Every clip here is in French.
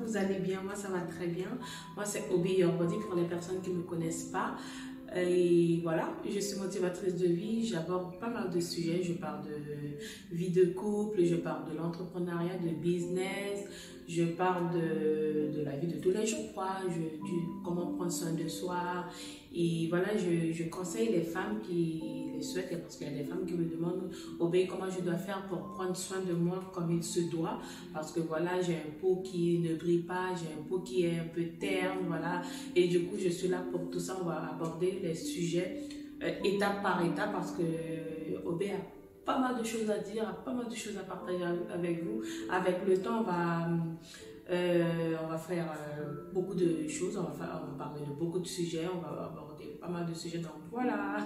vous allez bien? Moi, ça va très bien. Moi, c'est Obi Your Body pour les personnes qui ne me connaissent pas. Et voilà, je suis motivatrice de vie, j'aborde pas mal de sujets. Je parle de vie de couple, je parle de l'entrepreneuriat, de business, je parle de la vie de tous les jours, quoi. Comment prendre soin de soi. Et voilà, je conseille les femmes qui les souhaitent, parce qu'il y a des femmes qui me demandent comment je dois faire pour prendre soin de moi comme il se doit. Parce que voilà, j'ai un peau qui ne brille pas, j'ai un peau qui est un peu terne, voilà. Et du coup, je suis là pour tout ça. On va aborder les sujets étape par étape parce que Obé a pas mal de choses à dire, a pas mal de choses à partager avec vous. Avec le temps, on va faire beaucoup de choses, on va parler de beaucoup de sujets, on va aborder pas mal de sujets, donc voilà.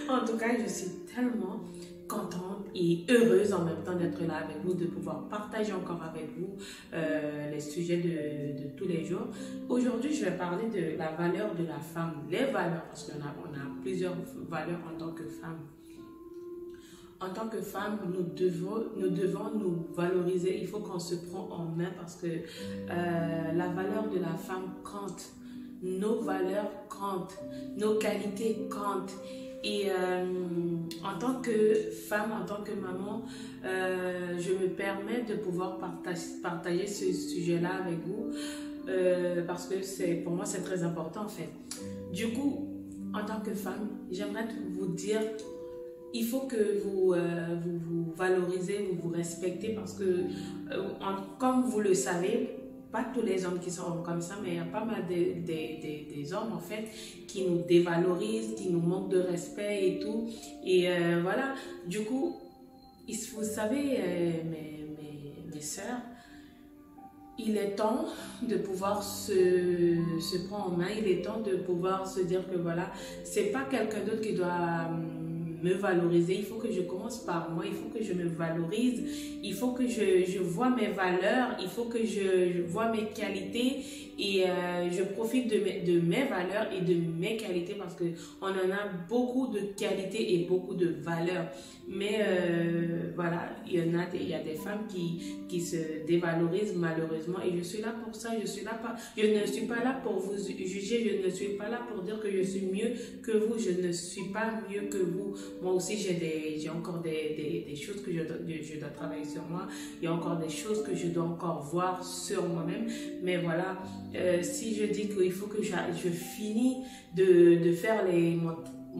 En tout cas, je suis tellement contente et heureuse en même temps d'être là avec vous, de pouvoir partager encore avec vous les sujets de tous les jours. Aujourd'hui, je vais parler de la valeur de la femme, les valeurs, parce qu'on a plusieurs valeurs en tant que femme. En tant que femme, nous devons nous valoriser. Il faut qu'on se prenne en main parce que la valeur de la femme compte. Nos valeurs comptent. Nos qualités comptent. Et en tant que femme, en tant que maman, je me permets de pouvoir partager ce sujet-là avec vous parce que pour moi, c'est très important en fait. Du coup, en tant que femme, j'aimerais vous dire... Il faut que vous valorisez, vous respectez parce que, comme vous le savez, pas tous les hommes qui sont comme ça, mais il y a pas mal des hommes en fait qui nous dévalorisent, qui nous manquent de respect et tout. Et voilà, du coup, vous savez, mes sœurs, il est temps de pouvoir se prendre en main, il est temps de pouvoir se dire que voilà, c'est pas quelqu'un d'autre qui doit... me valoriser, il faut que je commence par moi, il faut que je me valorise, il faut que je vois mes valeurs, il faut que je vois mes qualités et je profite de mes valeurs et de mes qualités parce qu'on en a beaucoup de qualités et beaucoup de valeurs. Mais voilà, il y a des femmes qui se dévalorisent malheureusement et je suis là pour ça, je ne suis pas là pour vous juger, je ne suis pas là pour dire que je suis mieux que vous, je ne suis pas mieux que vous. Moi aussi, j'ai encore des choses que je dois travailler sur moi. Il y a encore des choses que je dois encore voir sur moi-même. Mais voilà, si je dis qu'il faut que je finis de faire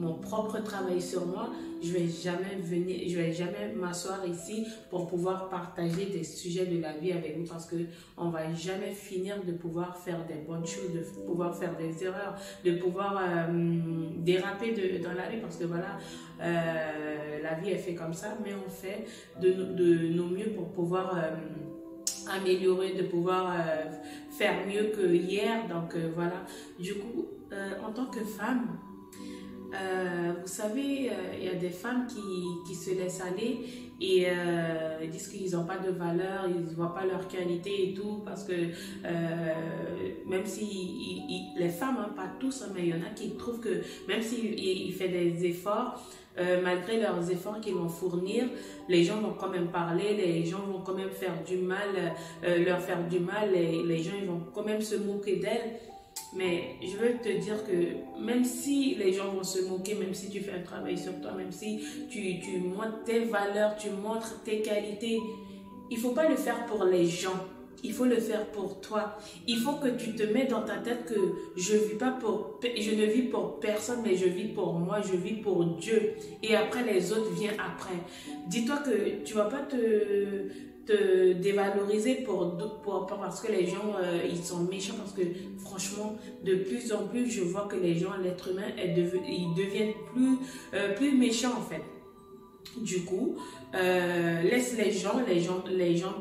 mon propre travail sur moi, je vais jamais m'asseoir ici pour pouvoir partager des sujets de la vie avec vous parce que on va jamais finir de pouvoir faire des bonnes choses, de pouvoir faire des erreurs, de pouvoir déraper dans la vie parce que voilà, la vie est fait comme ça, mais on fait de nos mieux pour pouvoir améliorer, de pouvoir faire mieux que hier. Donc voilà, du coup, en tant que femme, vous savez, il y a des femmes qui se laissent aller et disent qu'ils n'ont pas de valeur, ils ne voient pas leur qualité et tout parce que même si les femmes, hein, pas tous, hein, mais il y en a qui trouvent que même s'ils font des efforts, malgré leurs efforts qu'ils vont fournir, les gens vont quand même parler, les gens vont quand même faire du mal, leur faire du mal, les gens ils vont quand même se moquer d'elles. Mais je veux te dire que même si les gens vont se moquer, même si tu fais un travail sur toi, même si tu montres tes valeurs, tu montres tes qualités, il ne faut pas le faire pour les gens. Il faut le faire pour toi. Il faut que tu te mets dans ta tête que je ne vis pour personne, mais je vis pour moi, je vis pour Dieu. Et après, les autres viennent après. Dis-toi que tu ne vas pas te dévaloriser parce que les gens ils sont méchants parce que franchement de plus en plus je vois que les gens, l'être humain ils deviennent plus méchants en fait. Du coup laisse les gens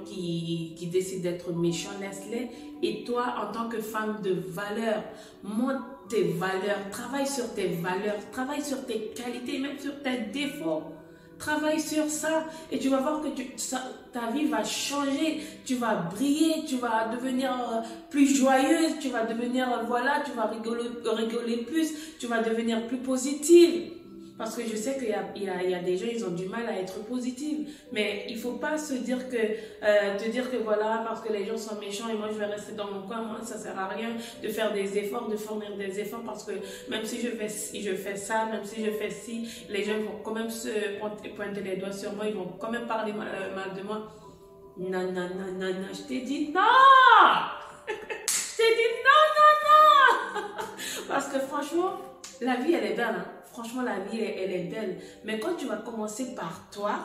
qui décident d'être méchants, laisse-les et toi en tant que femme de valeur, montre tes valeurs, travaille sur tes valeurs, travaille sur tes qualités, même sur tes défauts. Travaille sur ça et tu vas voir que ta vie va changer, tu vas briller, tu vas devenir plus joyeuse, tu vas devenir, voilà, tu vas rigoler plus, tu vas devenir plus positive. Parce que je sais qu'il y a des gens, ils ont du mal à être positifs. Mais il ne faut pas se dire que, te dire que voilà, parce que les gens sont méchants et moi je vais rester dans mon coin, moi ça ne sert à rien de faire des efforts, de fournir des efforts parce que même si je fais ça, même si je fais ci, les gens vont quand même se pointer les doigts sur moi, ils vont quand même parler mal de moi. Non, non, non, non, non, je t'ai dit non! Je t'ai dit non, non, non! Parce que franchement, la vie elle est belle, hein? Franchement, la vie, elle est belle. Mais quand tu vas commencer par toi,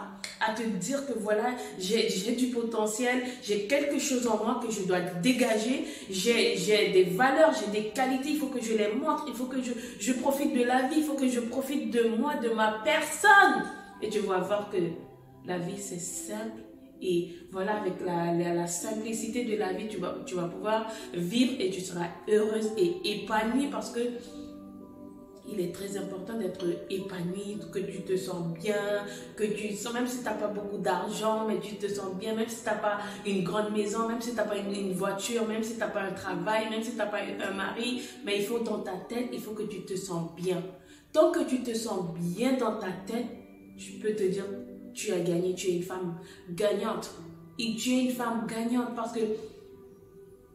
à te dire que voilà, j'ai du potentiel, j'ai quelque chose en moi que je dois dégager, j'ai des valeurs, j'ai des qualités, il faut que je les montre, il faut que je profite de la vie, il faut que je profite de moi, de ma personne. Et tu vas voir que la vie, c'est simple. Et voilà, avec la simplicité de la vie, tu vas pouvoir vivre et tu seras heureuse et épanouie parce que il est très important d'être épanoui, que tu te sens bien, que tu sens, même si tu n'as pas beaucoup d'argent, mais tu te sens bien, même si tu n'as pas une grande maison, même si tu n'as pas une voiture, même si tu n'as pas un travail, même si tu n'as pas un mari, mais il faut dans ta tête, il faut que tu te sens bien. Tant que tu te sens bien dans ta tête, je peux te dire, tu as gagné, tu es une femme gagnante. Et tu es une femme gagnante parce que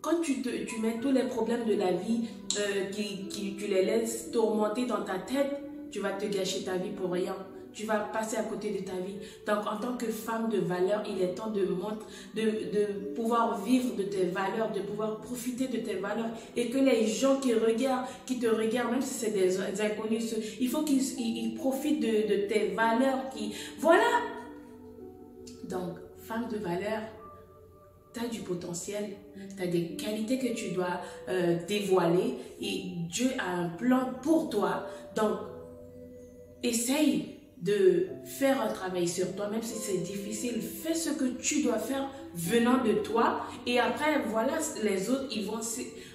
quand tu mets tous les problèmes de la vie, tu les laisses tourmenter dans ta tête, tu vas te gâcher ta vie pour rien. Tu vas passer à côté de ta vie. Donc, en tant que femme de valeur, il est temps de pouvoir vivre de tes valeurs, de pouvoir profiter de tes valeurs. Et que les gens qui te regardent, même si c'est des inconnus, il faut qu'ils profitent de tes valeurs. Voilà. Donc, femme de valeur, tu as du potentiel, tu as des qualités que tu dois dévoiler et Dieu a un plan pour toi. Donc, essaye de faire un travail sur toi, même si c'est difficile. Fais ce que tu dois faire venant de toi et après, voilà, les autres, ils vont...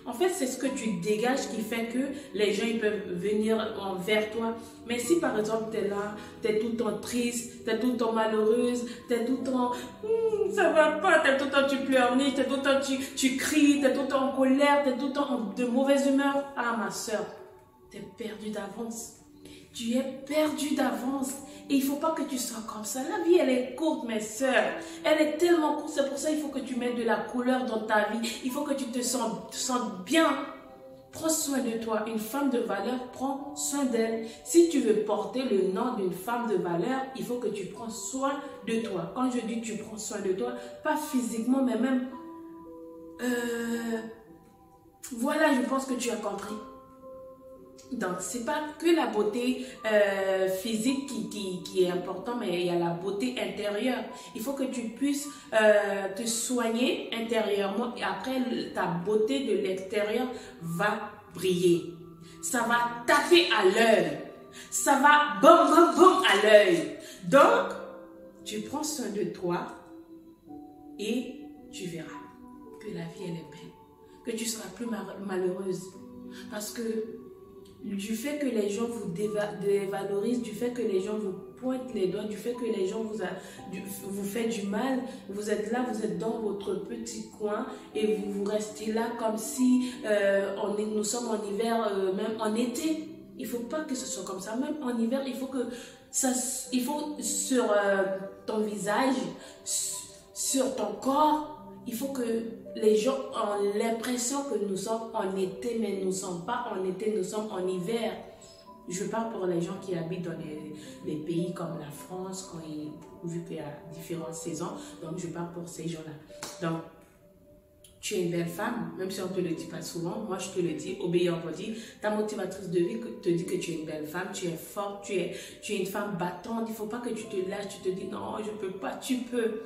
En fait, c'est ce que tu dégages qui fait que les gens ils peuvent venir vers toi. Mais si par exemple, tu es là, tu es tout le temps triste, tu es tout le temps malheureuse, tu es tout le temps, ça va pas, tu es tout le temps, tu pleurniches, tu es tout le temps, tu cries, tu es tout le temps en colère, tu es tout le temps de mauvaise humeur. Ah, ma soeur, tu es perdue d'avance. Tu es perdu d'avance et il ne faut pas que tu sois comme ça. La vie, elle est courte, mes soeurs. Elle est tellement courte. C'est pour ça qu'il faut que tu mettes de la couleur dans ta vie. Il faut que tu te sentes bien. Prends soin de toi. Une femme de valeur, prends soin d'elle. Si tu veux porter le nom d'une femme de valeur, il faut que tu prends soin de toi. Quand je dis tu prends soin de toi, pas physiquement, mais même... voilà, je pense que tu as compris. Donc, c'est pas que la beauté physique qui est importante, mais il y a la beauté intérieure. Il faut que tu puisses te soigner intérieurement et après, ta beauté de l'extérieur va briller. Ça va taper à l'œil. Ça va bam, bam, bam à l'œil. Donc, tu prends soin de toi et tu verras que la vie, elle est belle. Que tu seras plus malheureuse. Parce que du fait que les gens vous dévalorisent, du fait que les gens vous pointent les doigts, du fait que les gens vous font du mal, vous êtes là, vous êtes dans votre petit coin et vous restez là comme si nous sommes en hiver, même en été. Il ne faut pas que ce soit comme ça. Même en hiver, il faut sur ton visage, sur ton corps, il faut que les gens ont l'impression que nous sommes en été, mais nous ne sommes pas en été, nous sommes en hiver. Je parle pour les gens qui habitent dans les pays comme la France, vu qu'il y a différentes saisons. Donc, je parle pour ces gens-là. Donc, tu es une belle femme, même si on ne te le dit pas souvent. Moi, je te le dis, obéis en body. Ta motivatrice de vie te dit que tu es une belle femme, tu es forte, tu es une femme battante. Il ne faut pas que tu te lâches, tu te dis non, je ne peux pas, tu peux.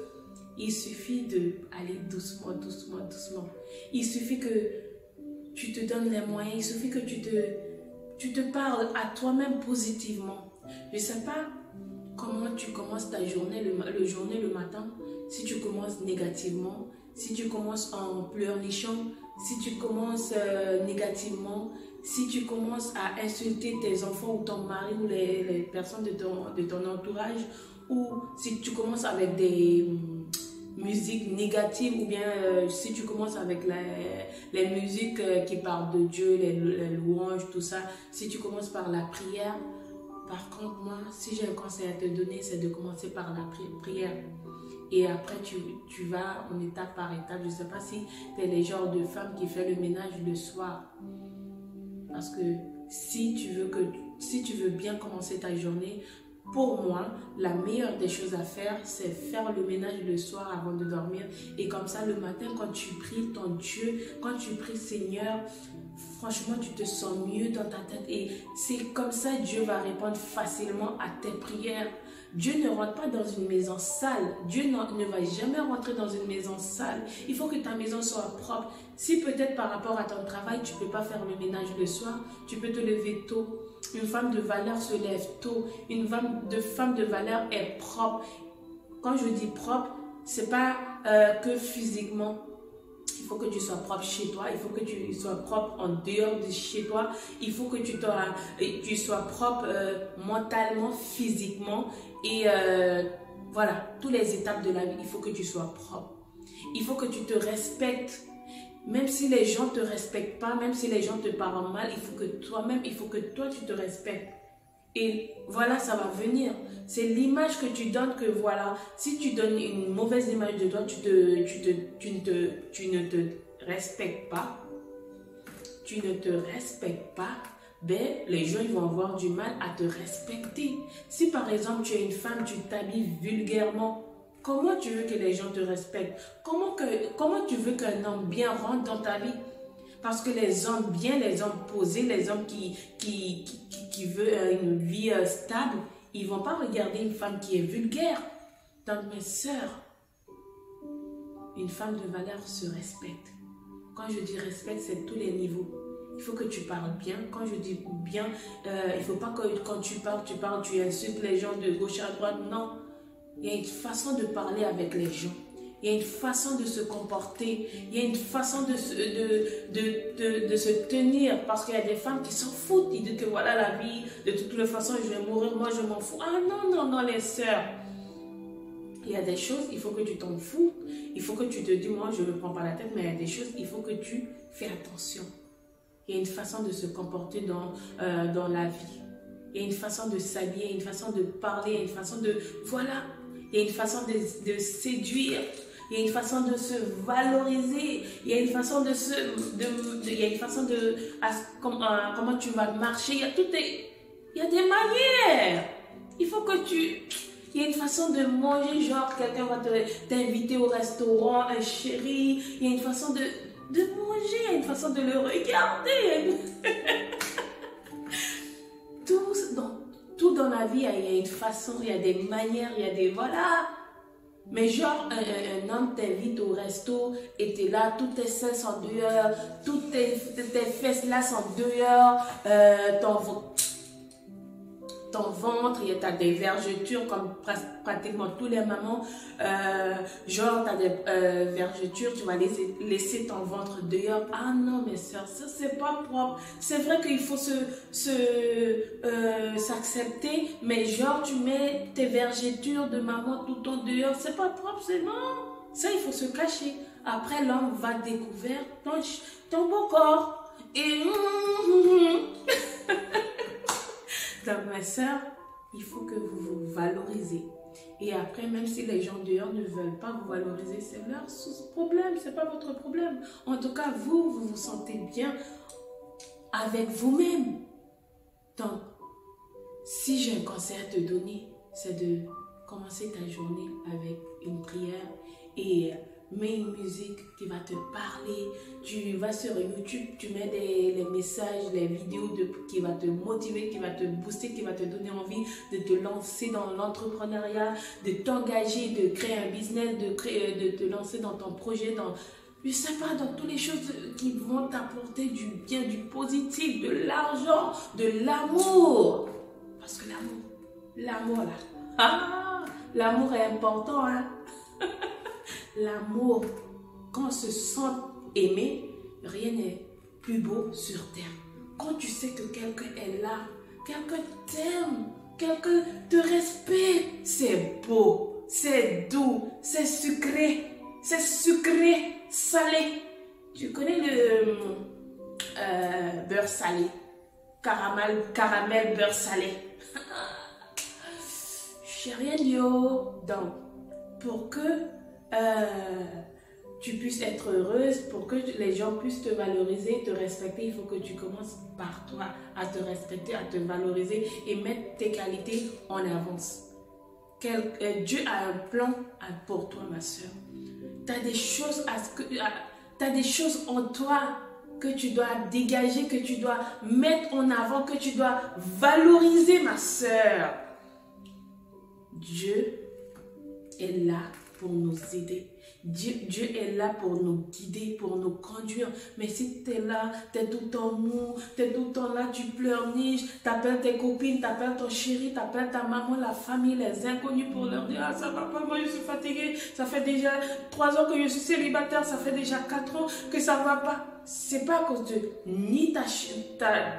Il suffit d'aller doucement, doucement, doucement. Il suffit que tu te donnes les moyens. Il suffit que tu te parles à toi-même positivement. Je ne sais pas comment tu commences ta journée, le matin. Si tu commences négativement, si tu commences en pleurnichant, si tu commences négativement, si tu commences à insulter tes enfants ou ton mari ou les personnes de ton entourage, ou si tu commences avec des musique négative ou bien si tu commences avec les musiques qui parlent de Dieu, les louanges, tout ça, si tu commences par la prière, Par contre, moi, si j'ai un conseil à te donner, c'est de commencer par la prière. Et après, tu vas en étape par étape. Je ne sais pas si tu es le genre de femme qui fait le ménage le soir. Parce que si tu veux bien commencer ta journée, pour moi, la meilleure des choses à faire, c'est faire le ménage le soir avant de dormir. Et comme ça, le matin, quand tu pries ton Dieu, quand tu pries Seigneur, franchement, tu te sens mieux dans ta tête. Et c'est comme ça que Dieu va répondre facilement à tes prières. Dieu ne rentre pas dans une maison sale. Dieu ne va jamais rentrer dans une maison sale. Il faut que ta maison soit propre. Si peut-être par rapport à ton travail, tu ne peux pas faire le ménage le soir, tu peux te lever tôt. Une femme de valeur se lève tôt. Une femme de valeur est propre. Quand je dis propre, ce n'est pas que physiquement. Il faut que tu sois propre chez toi. Il faut que tu sois propre en dehors de chez toi. Il faut que tu sois propre mentalement, physiquement. Et voilà, toutes les étapes de la vie, il faut que tu sois propre. Il faut que tu te respectes. Même si les gens ne te respectent pas, même si les gens te parlent mal, il faut que toi, tu te respectes. Et voilà, ça va venir. C'est l'image que tu donnes que voilà, si tu donnes une mauvaise image de toi, tu ne te respectes pas. Tu ne te respectes pas. Ben, les gens ils vont avoir du mal à te respecter. Si par exemple tu es une femme, tu t'habilles vulgairement, comment tu veux que les gens te respectent? Comment tu veux qu'un homme bien rentre dans ta vie? Parce que les hommes bien, les hommes posés, les hommes qui veulent une vie stable, ils ne vont pas regarder une femme qui est vulgaire. Donc mes sœurs, une femme de valeur se respecte. Quand je dis respect, c'est tous les niveaux. Il faut que tu parles bien. Quand je dis bien, il ne faut pas que quand tu parles, tu insultes les gens de gauche à droite. Non. Il y a une façon de parler avec les gens. Il y a une façon de se comporter. Il y a une façon de se tenir. Parce qu'il y a des femmes qui s'en foutent. Ils disent que voilà la vie, de toutes les façons, je vais mourir, moi je m'en fous. Ah non, les sœurs. Il y a des choses, il faut que tu t'en fous. Il faut que tu te dis, moi je ne me prends pas la tête, mais il y a des choses, il faut que tu fais attention. Il y a une façon de se comporter dans la vie. Il y a une façon de s'habiller, une façon de parler, une façon de... Voilà. Il y a une façon de séduire. Il y a une façon de se valoriser. Il y a une façon comment tu vas marcher. Il y a des manières. Il faut que tu... Il y a une façon de manger, genre quelqu'un va t'inviter au restaurant, un chéri. Il y a une façon de manger, il y a une façon de le regarder. Tout dans la vie, il y a une façon, il y a des manières, il y a des... Voilà. Mais genre, un homme t'invite au resto et t'es là, toutes tes seins sont dehors, toutes tes fesses là sont dehors, ton ventre, tu as des vergetures comme pratiquement tous les mamans, genre tu as des vergetures, tu vas laisser ton ventre dehors. Ah non mes soeurs, ça c'est pas propre. C'est vrai qu'il faut s'accepter, mais genre tu mets tes vergetures de maman tout en dehors, c'est pas propre, c'est non. Ça il faut se cacher. Après l'homme va découvrir ton beau corps. Et donc, ma soeur, il faut que vous vous valorisez. Et après, même si les gens dehors ne veulent pas vous valoriser, c'est leur problème, c'est pas votre problème. En tout cas, vous vous sentez bien avec vous-même. Donc, si j'ai un conseil à te donner, c'est de commencer ta journée avec une prière et mets une musique qui va te parler. Tu vas sur YouTube, tu mets les messages, les vidéos qui va te motiver, qui va te booster, qui va te donner envie de te lancer dans l'entrepreneuriat, de t'engager, de créer un business, de te lancer dans ton projet, je sais pas, dans toutes les choses qui vont t'apporter du bien, du positif, de l'argent, de l'amour. Parce que l'amour là, l'amour est important, hein. L'amour, quand on se sent aimé, rien n'est plus beau sur terre. Quand tu sais que quelqu'un est là, quelqu'un t'aime, quelqu'un te respecte, c'est beau, c'est doux, c'est sucré, salé. Tu connais le beurre salé, caramel beurre salé. j'ai rien dit. Donc, pour que tu puisses être heureuse, pour que les gens puissent te valoriser, te respecter, il faut que tu commences par toi à te respecter, à te valoriser et mettre tes qualités en avance. Dieu a un plan pour toi, ma soeur. Tu as des choses en toi que tu dois dégager, que tu dois mettre en avant, que tu dois valoriser, ma soeur. Dieu est là pour nous aider. Dieu est là pour nous guider, pour nous conduire. Mais si tu es là, tu es tout le temps mou, tu es tout le temps là, tu pleurniches, tu appelles tes copines, tu appelles ton chéri, tu appelles ta maman, la famille, les inconnus pour leur dire « Ah, ça va pas, moi je suis fatiguée, ça fait déjà 3 ans que je suis célibataire, ça fait déjà 4 ans que ça va pas. » C'est pas à cause de ni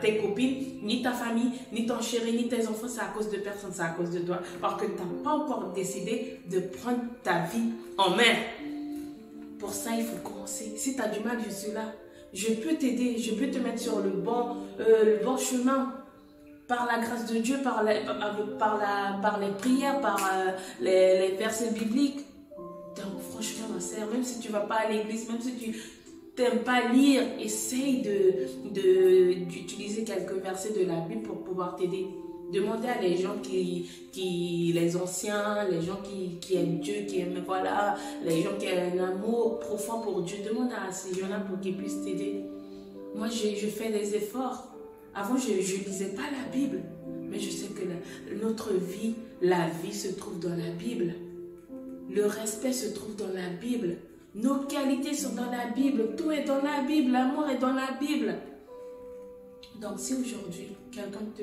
tes copines, ni ta famille, ni ton chéri, ni tes enfants, c'est à cause de personne, c'est à cause de toi. Parce que tu n'as pas encore décidé de prendre ta vie en main. Pour ça, il faut commencer. Si tu as du mal, je suis là. Je peux t'aider, je peux te mettre sur le bon chemin. Par la grâce de Dieu, par les prières, par les versets bibliques. Donc franchement, ma sœur, même si tu ne vas pas à l'église, même si tu n'aimes pas lire, essaye d'utiliser quelques versets de la Bible pour pouvoir t'aider. Demandez à les gens les anciens, les gens qui aiment Dieu, qui aiment, voilà, les gens qui ont un amour profond pour Dieu. Demande à ces gens-là pour qu'ils puissent t'aider. Moi, je fais des efforts. Avant, je ne lisais pas la Bible. Mais je sais que notre vie, la vie se trouve dans la Bible. Le respect se trouve dans la Bible. Nos qualités sont dans la Bible. Tout est dans la Bible. L'amour est dans la Bible. Donc, si aujourd'hui, quelqu'un te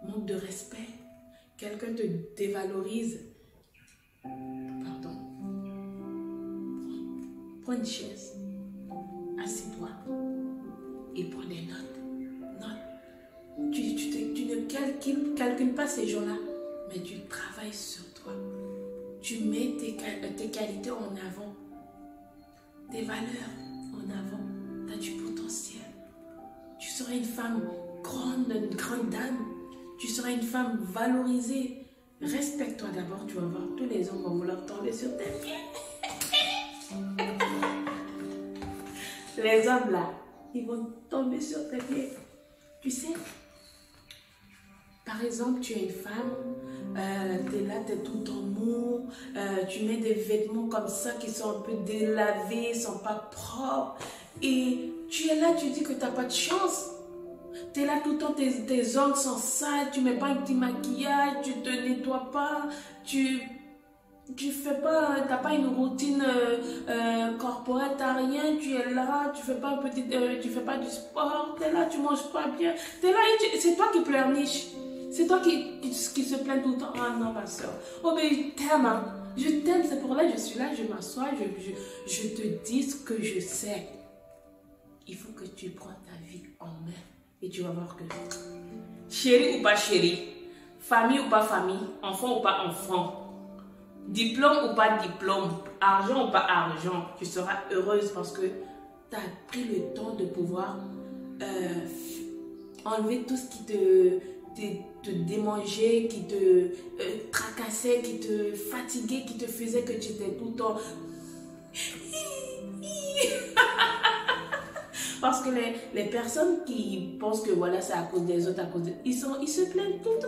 manque de respect, quelqu'un te dévalorise, pardon, prends une chaise, assieds-toi et prends des notes. Tu ne calcules pas ces gens-là, mais tu travailles sur toi. Tu mets tes qualités en avant, tes valeurs en avant. Tu as du potentiel. Tu seras une femme grande, une grande dame. Tu seras une femme valorisée. Respecte-toi d'abord, tu vas voir. Tous les hommes vont vouloir tomber sur tes pieds. Les hommes là, ils vont tomber sur tes pieds. Tu sais, par exemple, tu es une femme, tu es là, tu es tout en mou, tu mets des vêtements comme ça qui sont un peu délavés, ne sont pas propres. Et tu es là, tu dis que tu n'as pas de chance. Tu es là tout le temps, tes ongles sont sales, tu ne mets pas un petit maquillage, tu ne te nettoies pas, tu n'as pas une routine corporelle, tu n'as rien, tu es là, tu fais pas du sport, tu es là, tu ne manges pas bien, tu es là, c'est toi qui pleurniches. C'est toi qui se plaint tout le temps. Ah non, ma soeur. Oh, mais je t'aime, hein. Je t'aime, c'est pour là que je suis là, je m'assois, je te dis ce que je sais. Il faut que tu prends ta vie en main. Et tu vas voir que, chéri ou pas chéri, famille ou pas famille, enfant ou pas enfant, diplôme ou pas diplôme, argent ou pas argent, tu seras heureuse parce que tu as pris le temps de pouvoir enlever tout ce qui te démangeait, qui te tracassait, qui te fatiguait, qui te faisait que tu étais tout le temps. Parce que les personnes qui pensent que voilà, c'est à cause des autres, ils se plaignent tout le temps.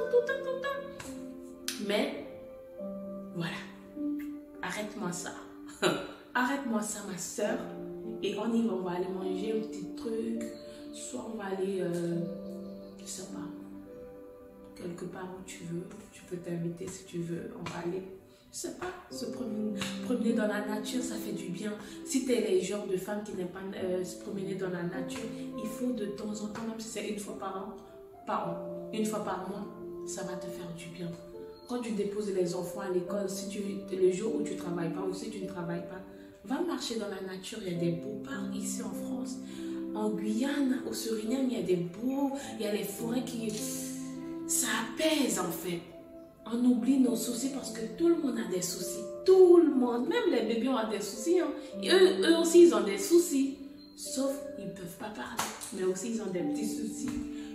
Mais, voilà, arrête-moi ça. Arrête-moi ça, ma soeur. Et on y va, on va aller manger un petit truc. Soit on va aller, je sais pas, quelque part où tu veux. Tu peux t'inviter si tu veux. On va aller, je sais pas, se promener dans la nature, ça fait du bien. Si tu es les genres de femmes qui n'aiment pas se promener dans la nature, il faut de temps en temps, même si c'est une fois une fois par mois, ça va te faire du bien. Quand tu déposes les enfants à l'école, le jour où tu ne travailles pas ou si tu ne travailles pas, va marcher dans la nature. Il y a des beaux parcs ici en France. En Guyane, au Suriname, il y a il y a les forêts qui... Ça apaise en fait. On oublie nos soucis parce que tout le monde a des soucis. Tout le monde, même les bébés ont des soucis. Hein. Eux aussi, ils ont des soucis. Sauf qu'ils ne peuvent pas parler. Mais aussi, ils ont des petits soucis.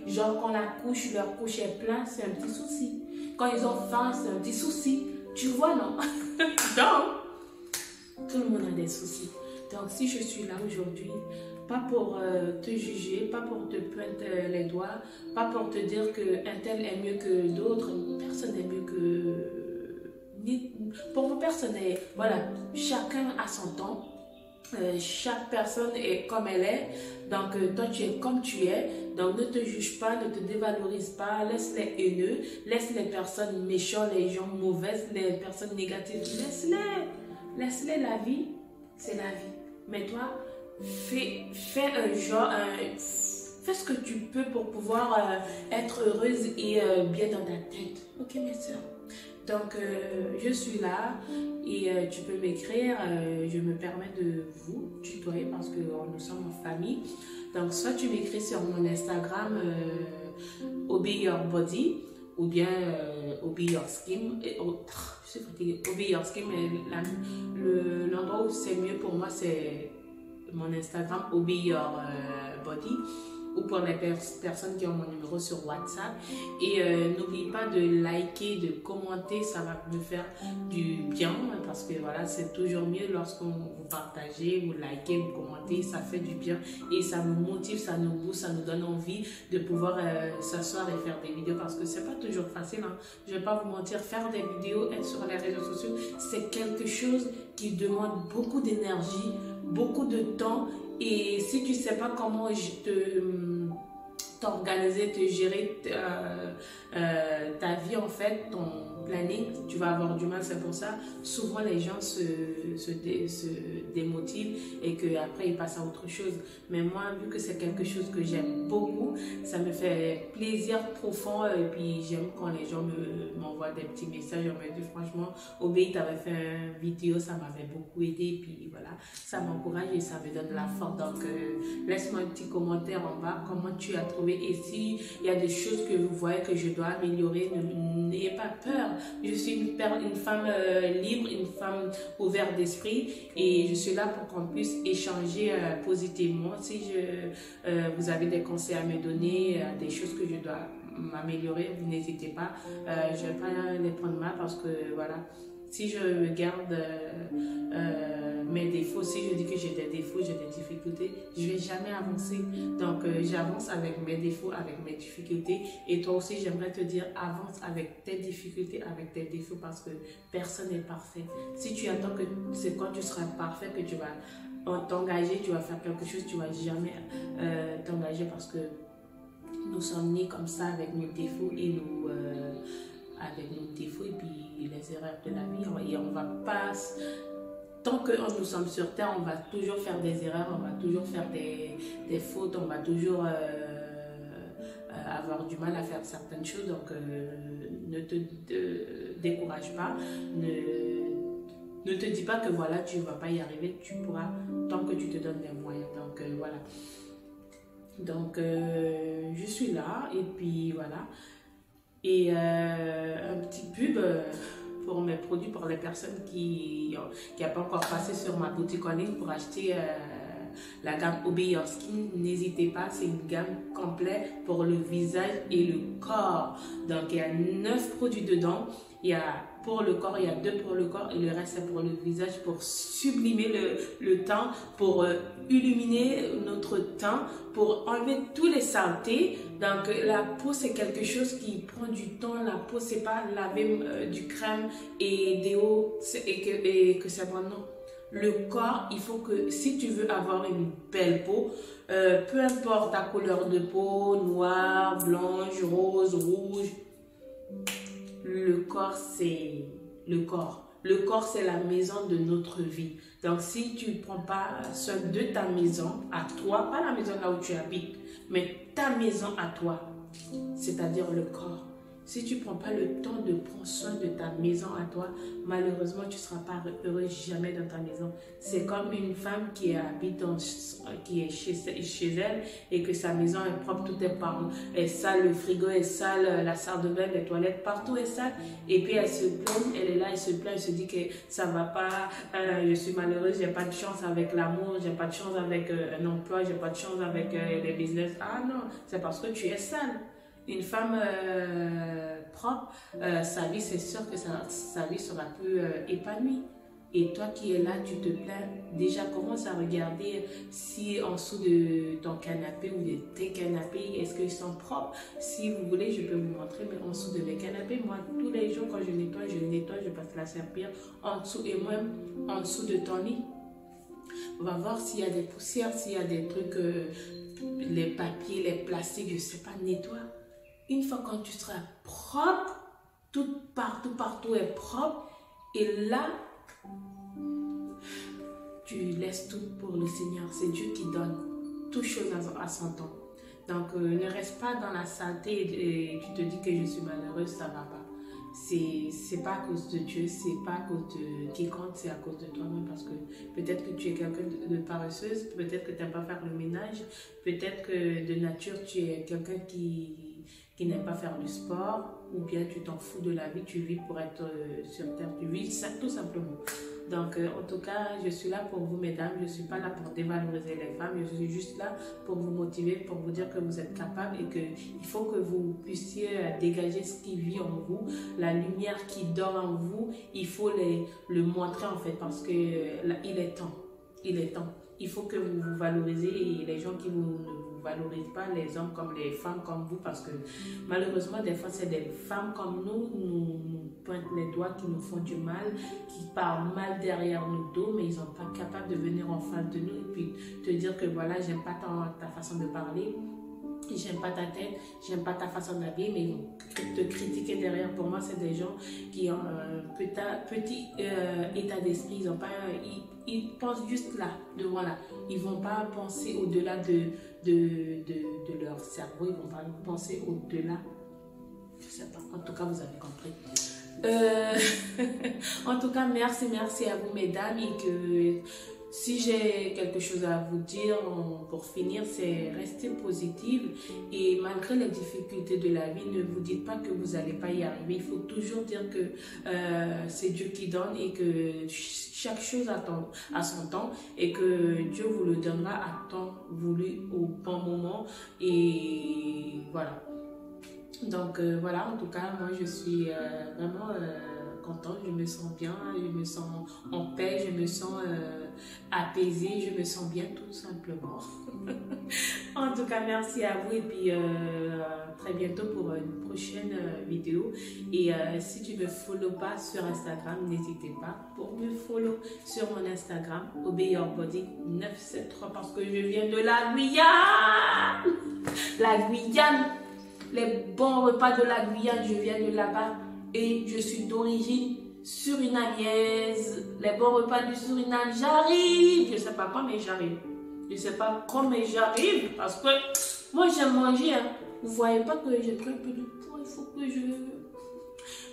Genre, quand leur couche est pleine, c'est un petit souci. Quand ils ont faim, c'est un petit souci. Tu vois, non? Donc, tout le monde a des soucis. Donc, si je suis là aujourd'hui, pas pour te juger, pas pour te pointer les doigts, pas pour te dire qu'un tel est mieux que d'autres, personne n'est mieux que... Pour moi, personne n'est... Voilà, chacun a son temps. Chaque personne est comme elle est, donc toi tu es comme tu es, donc ne te juge pas, ne te dévalorise pas, laisse-les haineux, laisse les personnes méchantes, les gens mauvaises, les personnes négatives, laisse-les, la vie, c'est la vie. Mais toi, fais ce que tu peux pour pouvoir être heureuse et bien dans ta tête. Ok mes soeurs? Donc, je suis là et tu peux m'écrire. Je me permets de vous tutoyer parce que nous sommes en famille. Donc, soit tu m'écris sur mon Instagram Obey Your Body ou bien Obey Your Skin. Je suis fatiguée. Obey Your Skin, mais l'endroit où c'est mieux pour moi, c'est mon Instagram Obey Your Body. Ou pour les personnes qui ont mon numéro sur WhatsApp. Et n'oublie pas de liker, de commenter, ça va me faire du bien parce que voilà, c'est toujours mieux lorsqu'on vous partagez, vous likez, vous commentez, ça fait du bien et ça nous motive, ça nous booste, ça nous donne envie de pouvoir s'asseoir et faire des vidéos parce que c'est pas toujours facile. Hein. Je vais pas vous mentir, faire des vidéos, être sur les réseaux sociaux, c'est quelque chose qui demande beaucoup d'énergie, beaucoup de temps. Et si tu ne sais pas comment t'organiser, te gérer ta vie en fait, ton planning, tu vas avoir du mal. C'est pour ça, souvent les gens se démotivent et qu'après ils passent à autre chose. Mais moi, vu que c'est quelque chose que j'aime beaucoup, ça me fait plaisir profond et puis j'aime quand les gens m'envoient des petits messages. On me dit franchement, Obey, tu avais fait une vidéo, ça m'avait beaucoup aidé. Puis voilà, ça m'encourage et ça me donne la force. Donc, laisse-moi un petit commentaire en bas, comment tu as trouvé. Et s'il y a des choses que vous voyez que je dois améliorer, n'ayez pas peur. Je suis une femme libre, une femme ouverte d'esprit et je suis là pour qu'on puisse échanger positivement. Si vous avez des conseils à me donner, des choses que je dois m'améliorer, vous n'hésitez pas. Je ne vais pas les prendre mal parce que voilà. Si je garde mes défauts, si je dis que j'ai des défauts, j'ai des difficultés, je ne vais jamais avancer. Donc, j'avance avec mes défauts, avec mes difficultés. Et toi aussi, j'aimerais te dire, avance avec tes difficultés, avec tes défauts, parce que personne n'est parfait. Si tu attends que c'est quand tu seras parfait que tu vas t'engager, tu vas faire quelque chose, tu ne vas jamais t'engager parce que nous sommes nés comme ça avec nos défauts et avec nos défauts et puis les erreurs de la vie. Et on va pas... Tant que nous sommes sur Terre, on va toujours faire des erreurs, on va toujours faire des fautes, on va toujours avoir du mal à faire certaines choses. Donc, ne te décourage pas, ne te dis pas que voilà, tu ne vas pas y arriver, tu pourras tant que tu te donnes les moyens. Donc, voilà. Donc, je suis là et puis voilà. Et un petit pub pour mes produits, pour les personnes qui n'ont pas encore passé sur ma boutique en ligne pour acheter la gamme Obey Your Skin. N'hésitez pas, c'est une gamme complète pour le visage et le corps. Donc, il y a 9 produits dedans. Il y a pour le corps, il y a 2 pour le corps et le reste c'est pour le visage, pour sublimer le teint, pour illuminer notre teint, pour enlever tous les saletés. Donc la peau c'est quelque chose qui prend du temps. La peau c'est pas laver du crème et des eaux et que c'est bon, non. Le corps, il faut que si tu veux avoir une belle peau, peu importe ta couleur de peau, noire, blanche, rose, rouge, le corps, c'est le corps. Le corps, c'est la maison de notre vie. Donc, si tu ne prends pas soin de ta maison à toi, pas la maison là où tu habites, mais ta maison à toi, c'est-à-dire le corps. Si tu ne prends pas le temps de prendre soin de ta maison à toi, malheureusement, tu ne seras pas heureux jamais dans ta maison. C'est comme une femme qui habite qui est chez elle et que sa maison est propre, tout est sale, le frigo est sale, la salle de bain, les toilettes, partout est sale. Et puis elle se plaint, elle est là, elle se plaint, elle se dit que ça ne va pas, je suis malheureuse, je n'ai pas de chance avec l'amour, je n'ai pas de chance avec un emploi, je n'ai pas de chance avec les business. Ah non, c'est parce que tu es sale. Une femme propre, sa vie, c'est sûr que sa vie sera plus épanouie. Et toi qui es là, tu te plains, déjà commence à regarder si en dessous de ton canapé ou de tes canapés, est-ce qu'ils sont propres. Si vous voulez, je peux vous montrer, mais en dessous de mes canapés, moi, tous les jours, quand je nettoie, je passe la serpillère en dessous et même en dessous de ton lit. On va voir s'il y a des poussières, s'il y a des trucs, les papiers, les plastiques, je ne sais pas, nettoie. Une fois quand tu seras propre, tout partout est propre. Et là, tu laisses tout pour le Seigneur. C'est Dieu qui donne toutes choses à son temps. Donc, ne reste pas dans la saleté et tu te dis que je suis malheureuse, ça ne va pas. C'est pas à cause de Dieu, c'est pas à cause de quiconque, c'est à cause de toi-même. Parce que peut-être que tu es quelqu'un de paresseuse, peut-être que tu n'aimes pas faire le ménage, peut-être que de nature tu es quelqu'un qui n'aime pas faire du sport, ou bien tu t'en fous de la vie, tu vis pour être sur terre, tu vis ça, tout simplement. Donc, en tout cas, je suis là pour vous, mesdames. Je ne suis pas là pour dévaloriser les femmes. Je suis juste là pour vous motiver, pour vous dire que vous êtes capables et qu'il faut que vous puissiez dégager ce qui vit en vous, la lumière qui dort en vous. Il faut le montrer, en fait, parce que il est temps. Il est temps. Il faut que vous vous valorisez et les gens qui ne vous valorisent pas, les hommes comme les femmes comme vous, parce que malheureusement, des fois, c'est des femmes comme nous pointent les doigts, qui nous font du mal, qui parlent mal derrière nos dos, mais ils ne sont pas capables de venir en face de nous et puis te dire que voilà, j'aime pas ta façon de parler. J'aime pas ta tête, j'aime pas ta façon d'habiller, mais ils vont te critiquer derrière. Pour moi, c'est des gens qui ont un petit état d'esprit. Ils pensent juste là, devant là. Ils vont pas penser au-delà de leur cerveau. Ils vont pas penser au-delà. Je sais pas. En tout cas, vous avez compris. En tout cas, merci à vous, mesdames, et que si j'ai quelque chose à vous dire pour finir, c'est rester positive et malgré les difficultés de la vie, ne vous dites pas que vous n'allez pas y arriver. Il faut toujours dire que c'est Dieu qui donne et que chaque chose a son temps et que Dieu vous le donnera à temps voulu au bon moment. Et voilà. Donc voilà, en tout cas, moi je suis vraiment contente, je me sens bien, je me sens en paix, je me sens apaisée, je me sens bien tout simplement. En tout cas, merci à vous et puis très bientôt pour une prochaine vidéo. Et si tu ne me follow pas sur Instagram, n'hésitez pas pour me follow sur mon Instagram, ObeYourBody973, parce que je viens de la Guyane. La Guyane. Les bons repas de la Guyane, je viens de là-bas et je suis d'origine surinamienne. Les bons repas du Suriname, j'arrive. Je ne sais pas quand, mais j'arrive. Je ne sais pas quand, mais j'arrive parce que moi j'aime manger. Hein. Vous ne voyez pas que j'ai très peu de poids.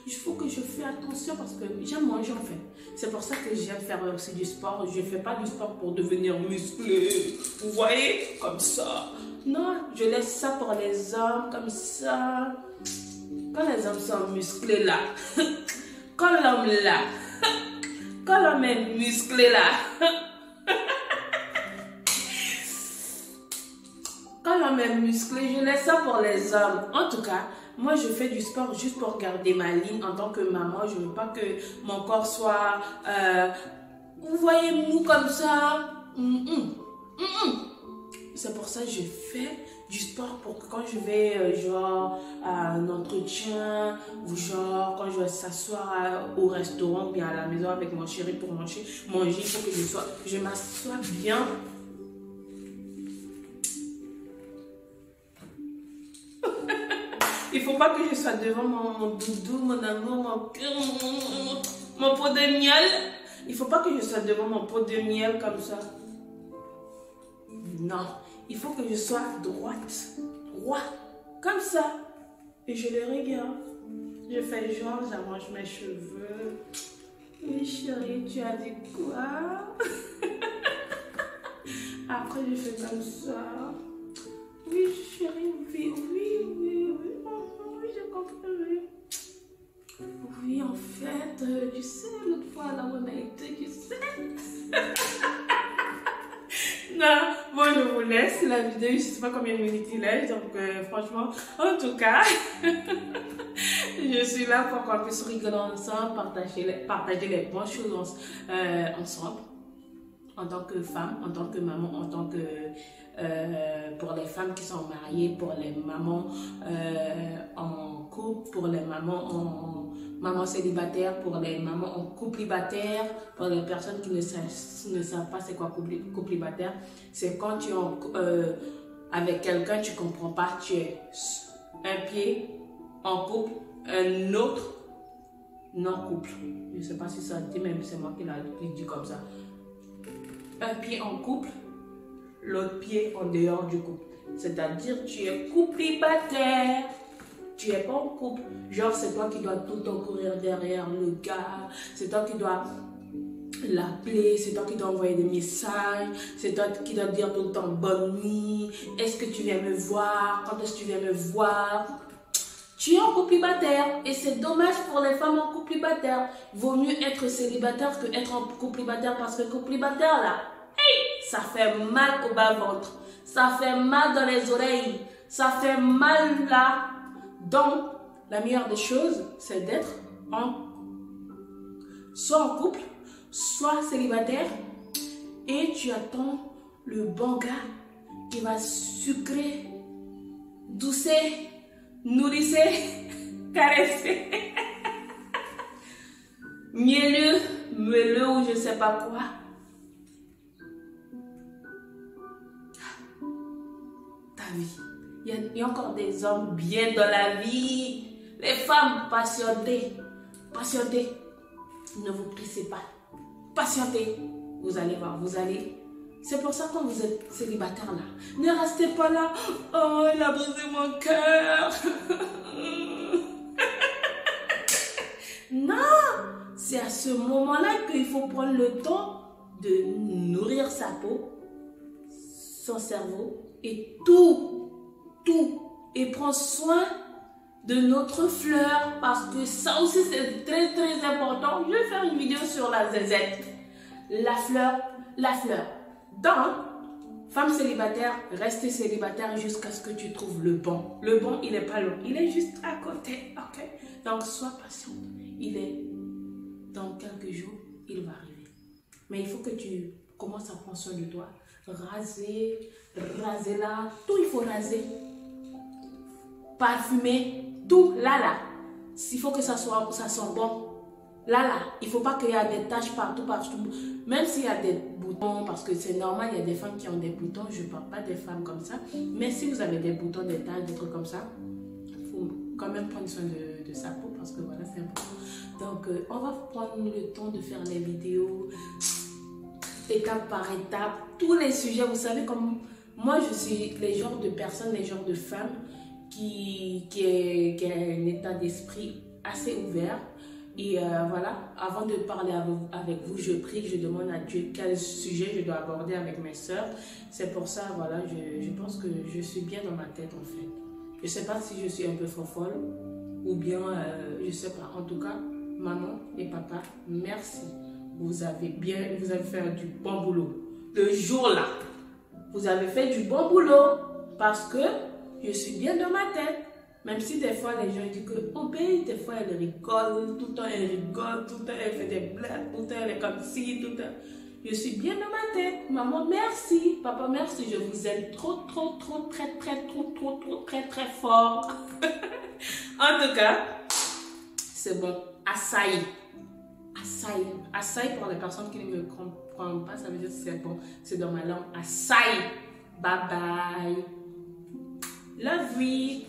Il faut que je fasse attention parce que j'aime manger en fait. C'est pour ça que j'aime faire aussi du sport. Je ne fais pas du sport pour devenir musclé. Vous voyez, comme ça. Non, je laisse ça pour les hommes, comme ça. Quand les hommes sont musclés là, quand l'homme là, quand l'homme est musclé là, quand l'homme est musclé, je laisse ça pour les hommes. En tout cas, moi je fais du sport juste pour garder ma ligne en tant que maman. Je ne veux pas que mon corps soit, vous voyez, mou comme ça. C'est pour ça que je fais du sport pour que quand je vais genre à un entretien ou genre quand je vais s'asseoir au restaurant ou bien à la maison avec mon chéri pour manger, il faut que je m'assoie bien. Il faut pas que je sois devant mon doudou, mon amour, mon pot de miel. Il faut pas que je sois devant mon pot de miel comme ça. Non, il faut que je sois droit, comme ça. Et je le regarde. Je fais genre, j'arrange mes cheveux. Oui chérie, tu as dit quoi? Après je fais comme ça. Oui chérie, oui, j'ai compris. Oui, en fait, tu sais, l'autre fois là où on a été, tu sais. Non, bon, je vous laisse la vidéo, je ne sais pas combien de minutes il est, donc franchement, en tout cas, je Je suis là pour qu'on puisse rigoler ensemble, partager les bonnes choses ensemble. En tant que femme, en tant que maman, en tant que... pour les femmes qui sont mariées, pour les mamans en couple, pour les mamans célibataires, pour les mamans en couple libataire, pour les personnes qui ne savent pas c'est quoi couple libataire. C'est quand tu es avec quelqu'un, tu ne comprends pas, tu es un pied en couple, un autre non couple. Je ne sais pas si ça dit, même c'est moi qui l'ai dit comme ça. Un pied en couple, l'autre pied en dehors du couple. C'est-à-dire, tu es couplibataire. Tu n'es pas en couple. Genre, c'est toi qui dois tout le temps courir derrière le gars. C'est toi qui dois l'appeler. C'est toi qui dois envoyer des messages. C'est toi qui dois dire tout le temps bonne nuit. Est-ce que tu viens me voir? Quand est-ce que tu viens me voir? Tu es en couplibataire. Et c'est dommage pour les femmes en couplibataire. Vaut mieux être célibataire que être en couplibataire. Parce que couplibataire, là, hey, ça fait mal au bas-ventre. Ça fait mal dans les oreilles. Ça fait mal là. Donc, la meilleure des choses, c'est d'être soit en couple, soit célibataire. Et tu attends le bon gars qui va sucrer, doucer, nourrir, caresser. Mielleux ou je ne sais pas quoi. Ta vie. Il y a encore des hommes bien dans la vie. Les femmes, patientez. Patientez. Ne vous pressez pas. Patientez. Vous allez voir, vous allez. C'est pour ça que quand vous êtes célibataire là, ne restez pas là. Oh, il a brisé mon cœur. Non. C'est à ce moment-là qu'il faut prendre le temps de nourrir sa peau, son cerveau et tout, et prends soin de notre fleur, parce que ça aussi c'est très très important. Je vais faire une vidéo sur la zézette, la fleur. Donc, femme célibataire, restez célibataire jusqu'à ce que tu trouves le bon. Le bon, il n'est pas long, il est juste à côté, ok? Donc, sois patient. Il est dans quelques jours, il va arriver. Mais il faut que tu commences à prendre soin de toi. Raser là, tout il faut raser. Parfumer, tout, là. Il faut que ça sent bon. Là, il ne faut pas qu'il y ait des taches partout. Même s'il y a des boutons, parce que c'est normal, il y a des femmes qui ont des boutons. Je ne parle pas des femmes comme ça. Mais si vous avez des boutons, des taches, des trucs comme ça, il faut quand même prendre soin de sa peau, parce que voilà, c'est important. Donc, on va prendre le temps de faire les vidéos, étape par étape, tous les sujets. Vous savez, comme moi, je suis les genres de personnes, les genres de femmes qui a un état d'esprit assez ouvert. Et voilà, avant de parler avec vous, je prie, je demande à Dieu quel sujet je dois aborder avec mes soeurs. C'est pour ça, voilà, je pense que je suis bien dans ma tête en fait. Je ne sais pas si je suis un peu folle ou bien, je ne sais pas. En tout cas, maman et papa, merci. Vous avez fait du bon boulot. Le jour là, vous avez fait du bon boulot parce que je suis bien dans ma tête. Même si des fois les gens disent que Obey, des fois elle rigole, tout le temps elle rigole, tout le temps elle fait des blagues, tout le temps elle est comme ci, tout le temps. Je suis bien dans ma tête. Maman, merci. Papa, merci. Je vous aime trop, très fort. En tout cas, c'est bon. Açaï. Açaï pour les personnes qui ne me comprennent pas, ça veut dire que c'est bon. C'est dans ma langue. Açaï. Bye bye. Love you.